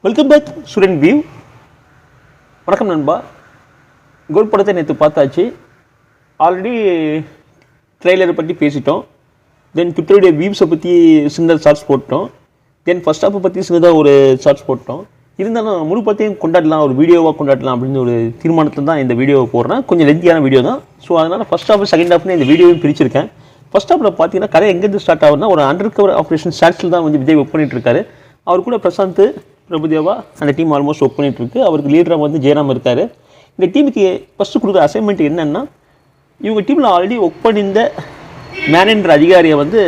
Welcome back student view. வணக்கம் நண்பா. கோல் படத்தை நேற்று பார்த்தாச்சு. ஆல்ரெடி ட்ரெய்லரை பற்றி பேசிட்டோம். தென் ட்விட்டருடைய வியூஸை பற்றி சின்ன ஷார்ட்ஸ் போட்டோம். தென் ஃபர்ஸ்ட் ஹாஃபை பற்றி சின்னதாக ஒரு ஷார்ட்ஸ் போட்டோம். இருந்தாலும் முழு படத்தையும் கொண்டாடலாம், ஒரு வீடியோவாக கொண்டாடலாம் அப்படின்னு ஒரு தீர்மானத்தில் தான் இந்த வீடியோவை போடுறேன். கொஞ்சம் லென்த்தியான வீடியோ தான். ஸோ அதனால் ஃபர்ஸ்ட் ஹாஃப் செகண்ட் ஹாஃப்னு இந்த வீடியோவையும் பிரிச்சிருக்கேன். ஃபர்ஸ்ட் ஹாஃபில் பார்த்தீங்கன்னா கதை எங்கேருந்து ஸ்டார்ட் ஆகுதுன்னா, ஒரு அண்டர் கவர் ஆப்ரேஷன் ஸ்டாட்ஸில் தான் வந்து விஜய் ஒர்க் பண்ணிட்டு இருக்காரு. அவர் கூட பிரசாந்த், பிரபுதேவா அந்த டீம் ஆல்மோஸ்ட் ஒர்க் பண்ணிட்டு இருக்கு. அவருக்கு லீடராக வந்து ஜெயராம் இருக்காரு. இந்த டீமுக்கு ஃபஸ்ட்டு கொடுக்குற அசைன்மெண்ட் என்னென்னா, இவங்க டீமில் ஆல்ரெடி ஒர்க் பண்ணியிருந்த மேனேஜர் அதிகாரியை வந்து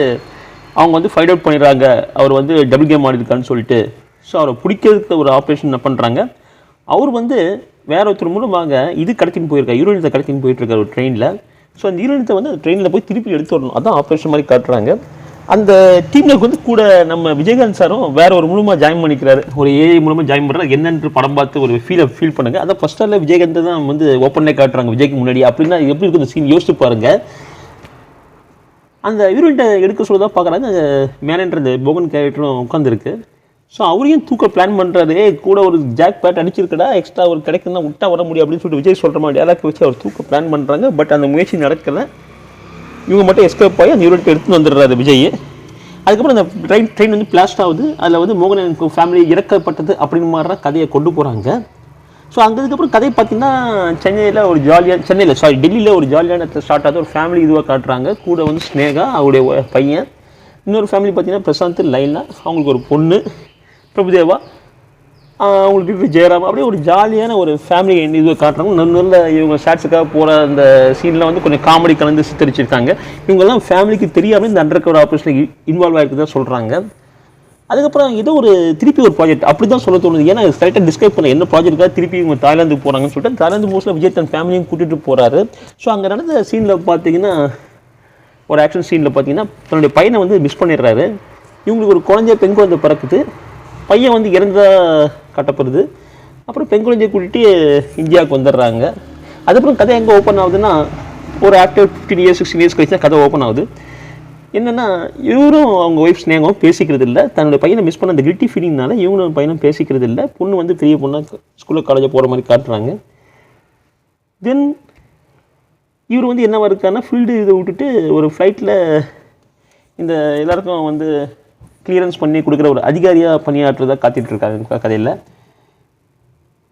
அவங்க வந்து ஃபைண்ட் அவுட் பண்ணிடுறாங்க. அவர் வந்து டபுள் கேம் ஆடிருக்கான்னு சொல்லிட்டு. ஸோ அவரை பிடிக்கிறதுக்கு ஒரு ஆப்ரேஷன் என்ன பண்ணுறாங்க. அவர் வந்து வேற ஒருத்தர் மூலமாக இது கடத்தின்னு போயிருக்காரு, யூரோனியத்தை கடத்தின்னு போயிட்டுருக்காரு ஒரு ட்ரெயினில். ஸோ அந்த யூரோனியத்தை வந்து அந்த ட்ரெயினில் போய் திருப்பி எடுத்து வரணும். அதான் ஆப்ரேஷன் மாதிரி காட்டுறாங்க. அந்த டீமில் வந்து கூட நம்ம விஜயகாந்த் சாரும் வேற ஒரு மூலமாக ஜாயின் பண்ணிக்கிறாரு. ஒரு ஏஐ மூலமாக ஜாயின் பண்ணுறாரு. என்னென்று படம் பார்த்து ஒரு ஃபீல் பண்ணுங்க. அதான் ஃபர்ஸ்ட் ஹாலில் விஜயகாந்த் தான் வந்து ஓப்பனே காட்டுறாங்க விஜய்க்கு முன்னாடி. அப்படின்னா எப்படி இருக்குது இந்த சீன் யோசிச்சு பாருங்க. அந்த யூனிட்டை எடுக்க சொல்ல தான் பார்க்குறாங்க. மேனேஜர் அந்த போகன் கேரக்டரும் உட்காந்துருக்கு. ஸோ அவரையும் தூக்க பிளான் பண்ணுறாரு. கூட ஒரு ஜாக் பேட் அடிச்சிருக்கடா, எக்ஸ்ட்ரா ஒரு கிடைக்குன்னா விட்டா வர முடியும் அப்படின்னு சொல்லிட்டு விஜய் சொல்கிற மாதிரி டேலாக் வச்சு அவர் தூக்க பிளான் பண்ணுறாங்க. பட் அந்த முயற்சி நடக்கலை. இவங்க மட்டும் எஸ்கேப் ஆகி அந்த யூனிட் எடுத்துன்னு வந்துடுறாரு விஜய். அதுக்கப்புறம் அந்த ட்ரெயின் வந்து பிளாஸ்ட் ஆகுது. அதில் வந்து மோகன் ஃபேமிலி இறக்கப்பட்டது அப்படின்னு மாதிரி கதையை கொண்டு போகிறாங்க. ஸோ அதுக்கப்புறம் கதை பார்த்தீங்கன்னா டெல்லியில் ஒரு ஜாலியான ஸ்டார்ட் ஆகுது. ஒரு ஃபேமிலி இதுவாக காட்டுறாங்க. கூட வந்து ஸ்னேகா, அவருடைய பையன், இன்னொரு ஃபேமிலி பார்த்தீங்கன்னா பிரசாந்த், லைலா, அவங்களுக்கு ஒரு பொண்ணு, பிரபுதேவா, அவங்களுக்கு ஜெயராம், அப்படியே ஒரு ஜாலியான ஒரு ஃபேமிலி இதுவை காட்டுறாங்க. நல்ல இவங்க ஷாட்ஸுக்காக போகிற அந்த சீனில் வந்து கொஞ்சம் காமெடி கலந்து சித்தரிச்சிருக்காங்க. இவங்கெல்லாம் ஃபேமிலிக்கு தெரியாமல் இந்த அண்டர் கவர் ஆப்ரேஷனுக்கு இன்வால்வ் ஆகிருக்குதான் சொல்கிறாங்க. அதுக்கப்புறம் ஏதோ ஒரு திருப்பி ஒரு ப்ராஜெக்ட் அப்படி தான் சொல்ல தோணுது. ஏன்னா கரெக்டாக டிஸ்கிரைப் பண்ணல என்ன ப்ராஜெக்டாக திருப்பி இவங்க தாய்லாந்துக்கு போகிறாங்கன்னு சொல்லிட்டு தாய்லாந்து மோஸ்ட்டில் விஜய் தன் ஃபேமிலியும் கூட்டிகிட்டு போகிறாரு. ஸோ அங்கே நடந்த சீனில் பார்த்தீங்கன்னா, ஒரு ஆக்ஷன் சீனில் பார்த்தீங்கன்னா தன்னுடைய பையனை வந்து மிஸ் பண்ணிடுறாரு. இவங்களுக்கு ஒரு பெண் குழந்தை பிறக்குது. பையன் வந்து இறந்ததாக கட்டப்படுது. அப்புறம் பெண் குழந்தையை கூட்டிகிட்டு இந்தியாவுக்கு வந்துடுறாங்க. அதுக்கப்புறம் கதை எங்கே ஓப்பன் ஆகுதுன்னா, ஒரு ஆஃப்டர் 15 years 16 years கழிச்சு தான் கதை ஓப்பன் ஆகுது. என்னென்னா, இவரும் அவங்க ஒய்ஃப் ஸ்னேகாவும் பேசிக்கிறது இல்லை. தன்னுடைய பையனை மிஸ் பண்ண அந்த கில்ட்டி ஃபீலிங்னால இவங்களும் பையனும் பேசிக்கிறது இல்லை. பொண்ணு வந்து பெரிய பொண்ணாக ஸ்கூலில் காலேஜில் போகிற மாதிரி காட்டுறாங்க. தென் இவர் வந்து என்னவா இருக்காருன்னா, ஃபீல்டு இதை விட்டுட்டு ஒரு ஃப்ளைட்டில் இந்த எல்லாருக்கும் வந்து கிளியரன்ஸ் பண்ணி கொடுக்குற ஒரு அதிகாரியாக பணியாற்றுறதாக காத்திட்ருக்காங்க கதையில்.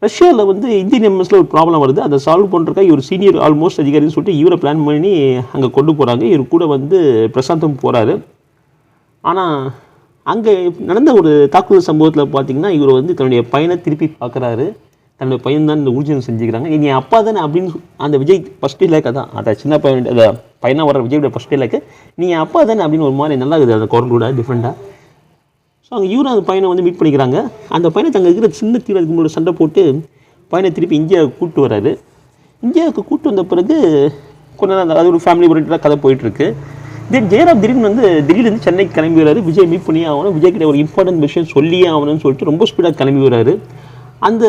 ரஷ்யாவில் வந்து இந்தியன் எம்எஸில் ஒரு ப்ராப்ளம் வருது. அதை சால்வ் பண்ணுறக்கா இவர் சீனியர் ஆல்மோஸ்ட் அதிகாரின்னு சொல்லிட்டு இவரை பிளான் பண்ணி அங்கே கொண்டு போகிறாங்க. இவர் கூட வந்து பிரசாந்தும் போகிறாரு. ஆனால் அங்கே நடந்த ஒரு தாக்குதல் சம்பவத்தில் பார்த்திங்கன்னா, இவர் வந்து தன்னுடைய பையனை திருப்பி பார்க்குறாரு. தன்னுடைய பையன் தான் இந்த ஊர்ஜினம் செஞ்சுக்கிறாங்க. நீ அப்பா தானே அப்படின்னு அந்த விஜய் ஃபஸ்ட் லேக்க தான் அதை சின்ன பையன் அதை பையனாக வர விஜயோட ஃபஸ்ட் லேக்கு நீ அப்பா தானே அப்படின்னு ஒரு மாதிரி நல்லா இருக்குது அந்த குரல் கூட டிஃப்ரெண்ட்டாக. ஸோ அங்கே இவரும் அந்த பையனை வந்து மீட் பண்ணிக்கிறாங்க. அந்த பையனை தங்க இருக்கிற சின்ன தீவிர அதுக்கு சண்டை போட்டு பையனை திருப்பி இந்தியாவுக்கு கூப்பிட்டு வராரு. இந்தியாவுக்கு கூப்பிட்டு வந்த பிறகு கொஞ்சம் நாள் அது ஒரு ஃபேமிலி ஓரியன்டாக கதை போயிட்டுருக்கு. தென் ஜெயராம் திடீர்னு வந்து திடீர்னு சென்னைக்கு கிளம்பி வராரு. விஜய் மீட் பண்ணி ஆகணும், விஜய்கிட்ட ஒரு இம்பார்ட்டன்ட் விஷயம் சொல்லியே ஆகணும்னு சொல்லிட்டு ரொம்ப ஸ்பீடாக கிளம்பி வராரு. அந்த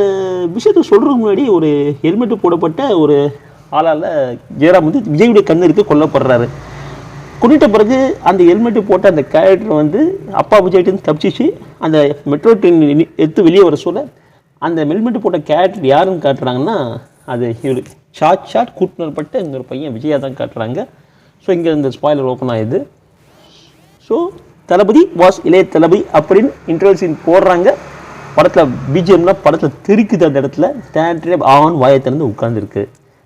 விஷயத்தை சொல்கிறதுக்கு முன்னாடி ஒரு ஹெல்மெட்டு போடப்பட்ட ஒரு ஆளால் ஜெயராம் வந்து விஜயுடைய கண்ணு இருக்க கொல்லப்படுறாரு. கொண்டுட்ட பிறகு அந்த ஹெல்மெட்டு போட்ட அந்த கேரக்டர் வந்து அப்பா விஜய்கிட்ட தப்பிச்சிச்சு. அந்த மெட்ரோ ட்ரெயின் எடுத்து வெளியே வர சொல்ல அந்த ஹெல்மெட்டு போட்ட கேரக்டர் யாருன்னு காட்டுறாங்கன்னா, அது இவர் ஷார்ட் கூட்டினப்பட்ட இன்னொரு பையன் விஜயா தான் காட்டுறாங்க. ஸோ இங்கே இந்த ஸ்பாயிலர் ஓப்பன் ஆகுது. ஸோ தளபதி வாஸ் இளைய தளபதி அப்படின்னு இன்டர்வல் சீன் போடுறாங்க. படத்தில் பிஜிஎம்லாம் படத்தில் தெரிக்குது. அந்த இடத்துல தேட்டரே ஆன் வாயை திறந்து உட்காந்துருக்கு.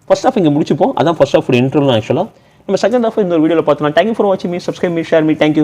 ஃபர்ஸ்ட் ஆஃப் இங்கே முடிச்சுப்போம். அதான் ஃபர்ஸ்ட் ஆஃப் ஒரு இன்டர்வல் ஆக்சுவலாக. நம்ம செகண்ட் ஆஃப் இந்த ஒரு வீடியோவில் பார்த்தோம்னா. தேங்க்யூ ஃபார் வாட்சிங் me, subscribe me, share me. Thank you.